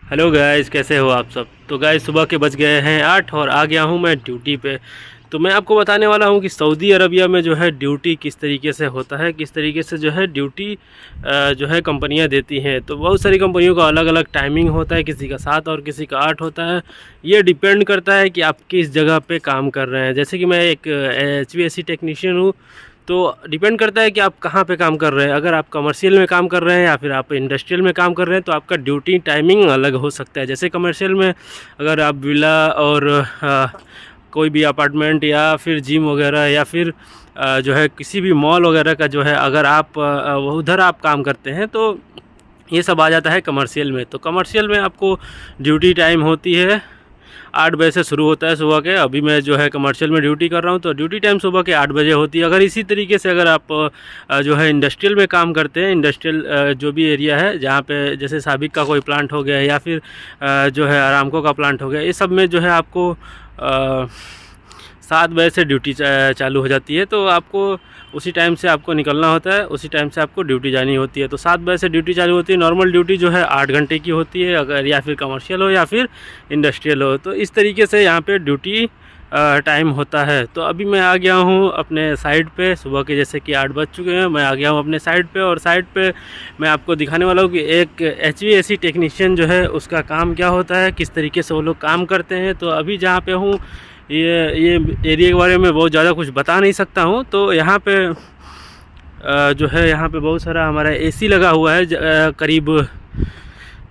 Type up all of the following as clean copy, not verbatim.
Hello guys, कैसे हो आप सब। तो गाइस सुबह के बज गए हैं 8 और आ गया हूं मैं ड्यूटी पे। तो मैं आपको बताने वाला हूं कि सऊदी अरबिया में जो है ड्यूटी किस तरीके से होता है, किस तरीके से जो है ड्यूटी जो है कंपनियां देती हैं। तो बहुत सारी कंपनियों का अलग अलग टाइमिंग होता है, किसी का 7 और किसी का 8 होता है। ये डिपेंड करता है कि आप किस जगह पे काम कर रहे हैं। जैसे कि मैं एक HVAC टेक्नीशियन हूँ, तो डिपेंड करता है कि आप कहाँ पे काम कर रहे हैं। अगर आप कमर्शियल में काम कर रहे हैं या फिर आप इंडस्ट्रियल में काम कर रहे हैं तो आपका ड्यूटी टाइमिंग अलग हो सकता है। जैसे कमर्शियल में अगर आप विला और कोई भी अपार्टमेंट या फिर जिम वगैरह या फिर जो है किसी भी मॉल वगैरह का जो है, अगर आप उधर आप काम करते हैं तो ये सब आ जाता है कमर्शियल में। तो कमर्शियल में आपको ड्यूटी टाइम होती है 8 बजे से शुरू होता है सुबह के। अभी मैं जो है कमर्शियल में ड्यूटी कर रहा हूँ, तो ड्यूटी टाइम सुबह के 8 बजे होती है। अगर इसी तरीके से अगर आप जो है इंडस्ट्रियल में काम करते हैं, इंडस्ट्रियल जो भी एरिया है जहाँ पे जैसे साबिक का कोई प्लांट हो गया या फिर जो है अरामको का प्लांट हो गया, ये सब में जो है आपको 7 बजे से ड्यूटी चालू हो जाती है। तो आपको उसी टाइम से आपको निकलना होता है, उसी टाइम से आपको ड्यूटी जानी होती है। तो 7 बजे से ड्यूटी चालू होती है। नॉर्मल ड्यूटी जो है 8 घंटे की होती है, अगर या फिर कमर्शियल हो या फिर इंडस्ट्रियल हो। तो इस तरीके से यहाँ पे ड्यूटी टाइम होता है। तो अभी मैं आ गया हूँ अपने साइट पे। सुबह के जैसे कि 8 बज चुके हैं, मैं आ गया हूँ अपने साइट पे। और साइट पे मैं आपको दिखाने वाला हूँ कि एक HVAC टेक्नीशियन जो है उसका काम क्या होता है, किस तरीके से वो लोग काम करते हैं। तो अभी जहाँ पे हूँ ये एरिया के बारे में बहुत ज़्यादा कुछ बता नहीं सकता हूँ। तो यहाँ पे जो है यहाँ पे बहुत सारा हमारा AC लगा हुआ है, करीब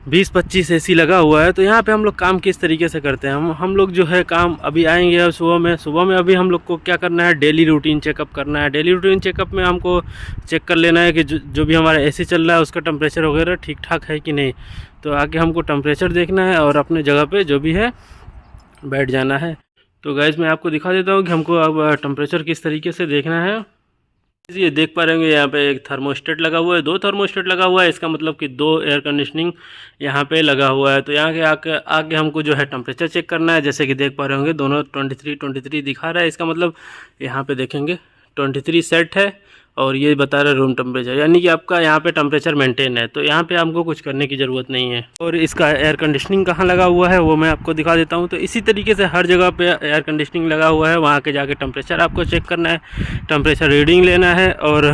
20-25 AC लगा हुआ है। तो यहाँ पे हम लोग काम किस तरीके से करते हैं, हम लोग जो है काम अभी आएंगे अब सुबह में अभी हम लोग को क्या करना है, डेली रूटीन चेकअप करना है। डेली रूटीन चेकअप में हमको चेक कर लेना है कि जो भी हमारा AC चल रहा है उसका टेम्परेचर वगैरह ठीक ठाक है कि नहीं। तो आके हमको टेम्परेचर देखना है और अपने जगह पे जो भी है बैठ जाना है। तो गाइज़ मैं आपको दिखा देता हूँ कि हमको अब टेम्परेचर किस तरीके से देखना है। ये देख पा रहे होंगे यहाँ पे एक थर्मोस्टेट लगा हुआ है, 2 थर्मोस्टेट लगा हुआ है। इसका मतलब कि 2 एयर कंडीशनिंग यहाँ पे लगा हुआ है। तो यहाँ के आगे हमको जो है टेम्परेचर चेक करना है। जैसे कि देख पा रहे होंगे दोनों 23 दिखा रहा है। इसका मतलब यहाँ पे देखेंगे 23 सेट है और ये बता रहा है रूम टेम्परेचर, यानी कि आपका यहाँ पे टेम्परेचर मेंटेन है। तो यहाँ पे हमको कुछ करने की ज़रूरत नहीं है। और इसका एयर कंडीशनिंग कहाँ लगा हुआ है वो मैं आपको दिखा देता हूँ। तो इसी तरीके से हर जगह पे एयर कंडीशनिंग लगा हुआ है, वहाँ के जाके टेम्परेचर आपको चेक करना है, टेम्परेचर रीडिंग लेना है। और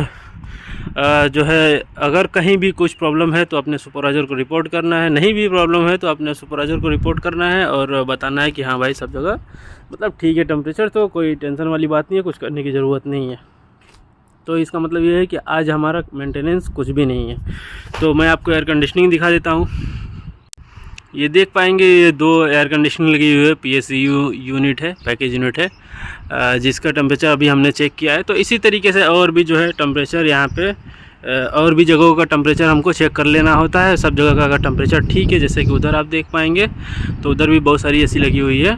जो है अगर कहीं भी कुछ प्रॉब्लम है तो अपने सुपरवाइज़र को रिपोर्ट करना है, नहीं भी प्रॉब्लम है तो अपने सुपरवाइज़र को रिपोर्ट करना है और बताना है कि हाँ भाई सब जगह मतलब ठीक है टेम्परेचर, तो कोई टेंशन वाली बात नहीं है, कुछ करने की ज़रूरत नहीं है। तो इसका मतलब ये है कि आज हमारा मेंटेनेंस कुछ भी नहीं है। तो मैं आपको एयर कंडीशनिंग दिखा देता हूँ। ये देख पाएंगे ये 2 एयर कंडीशनिंग लगी हुई है, PSU यूनिट है, पैकेज यूनिट है, जिसका टेम्परेचर अभी हमने चेक किया है। तो इसी तरीके से और भी जो है टेम्परेचर यहाँ पे और भी जगहों का टेम्परेचर हमको चेक कर लेना होता है। सब जगह का अगर टेम्परेचर ठीक है, जैसे कि उधर आप देख पाएंगे तो उधर भी बहुत सारी AC लगी हुई है।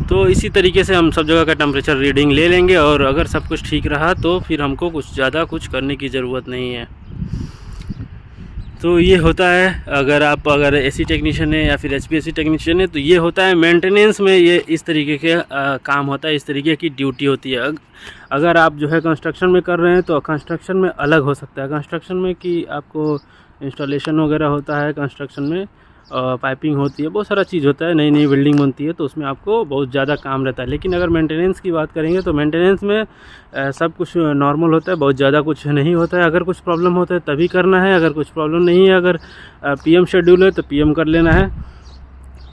तो इसी तरीके से हम सब जगह का टेम्परेचर रीडिंग ले लेंगे और अगर सब कुछ ठीक रहा तो फिर हमको कुछ ज़्यादा कुछ करने की ज़रूरत नहीं है। तो ये होता है अगर AC टेक्नीशियन है या फिर HVAC टेक्नीशियन है, तो ये होता है मेंटेनेंस में। ये इस तरीके के काम होता है, इस तरीके की ड्यूटी होती है। अगर आप जो है कंस्ट्रक्शन में कर रहे हैं तो कंस्ट्रक्शन में अलग हो सकता है। कंस्ट्रक्शन में कि आपको इंस्टॉलेशन वगैरह होता है, कंस्ट्रक्शन में पाइपिंग होती है, बहुत सारा चीज़ होता है, नई नई बिल्डिंग बनती है, तो उसमें आपको बहुत ज़्यादा काम रहता है। लेकिन अगर मेंटेनेंस की बात करेंगे तो मेंटेनेंस में सब कुछ नॉर्मल होता है, बहुत ज़्यादा कुछ नहीं होता है। अगर कुछ प्रॉब्लम होता है तभी करना है, अगर कुछ प्रॉब्लम नहीं है, अगर PM शेड्यूल है तो PM कर लेना है।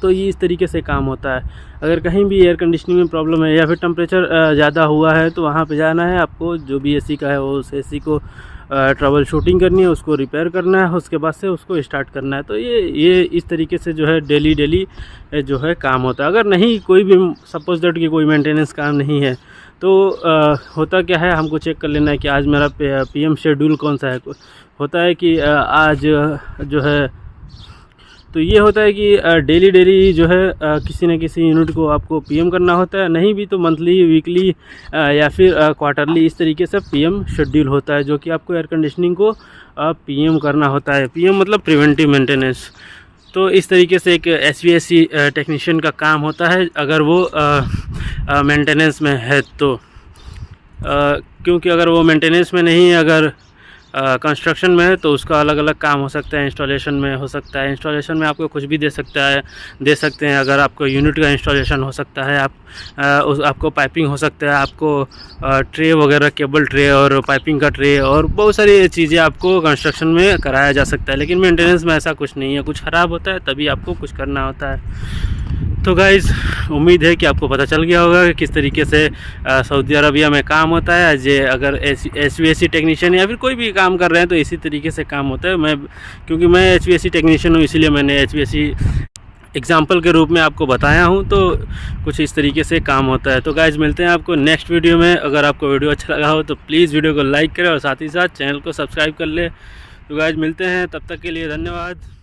तो ये इस तरीके से काम होता है। अगर कहीं भी एयर कंडीशनिंग में प्रॉब्लम है या फिर टेम्परेचर ज़्यादा हुआ है तो वहाँ पे जाना है आपको, जो भी AC का है वो उस AC को ट्रबल शूटिंग करनी है, उसको रिपेयर करना है, उसके बाद से उसको स्टार्ट करना है। तो ये इस तरीके से जो है डेली जो है काम होता है। अगर नहीं कोई भी सपोज दैट कि कोई मेंटेनेंस काम नहीं है तो होता क्या है, हमको चेक कर लेना है कि आज मेरा PM शेड्यूल कौन सा है। होता है कि आज जो है, तो ये होता है कि डेली जो है किसी न किसी यूनिट को आपको PM करना होता है, नहीं भी तो मंथली, वीकली या फिर क्वार्टरली, इस तरीके से PM शेड्यूल होता है, जो कि आपको एयर कंडीशनिंग को PM करना होता है। PM मतलब प्रिवेंटिव मेंटेनेंस। तो इस तरीके से एक HVAC टेक्नीशियन का काम होता है अगर वो मेंटेनेंस में है तो। क्योंकि अगर वो मेंटेनेंस में नहीं है, अगर कंस्ट्रक्शन में है तो उसका अलग अलग काम हो सकता है, इंस्टॉलेशन में हो सकता है। इंस्टॉलेशन में आपको कुछ भी दे सकते हैं। अगर आपको यूनिट का इंस्टॉलेशन हो सकता है, आपको पाइपिंग हो सकता है, आपको ट्रे वगैरह, केबल ट्रे और पाइपिंग का ट्रे और बहुत सारी चीज़ें आपको कंस्ट्रक्शन में कराया जा सकता है। लेकिन मेंटेनेंस में ऐसा कुछ नहीं है, कुछ ख़राब होता है तभी आपको कुछ करना होता है। तो गाइज़, उम्मीद है कि आपको पता चल गया होगा कि किस तरीके से सऊदी अरबिया में काम होता है। अगर HVAC टेक्नीशियन या फिर कोई भी काम कर रहे हैं तो इसी तरीके से काम होता है। क्योंकि मैं HVAC टेक्नीशियन हूँ, इसीलिए मैंने HVAC एग्जाम्पल के रूप में आपको बताया हूँ। तो कुछ इस तरीके से काम होता है। तो गाइज़, मिलते हैं आपको नेक्स्ट वीडियो में। अगर आपको वीडियो अच्छा लगा हो तो प्लीज़ वीडियो को लाइक करें और साथ ही साथ चैनल को सब्सक्राइब कर ले। तो गाइज़, मिलते हैं, तब तक के लिए धन्यवाद।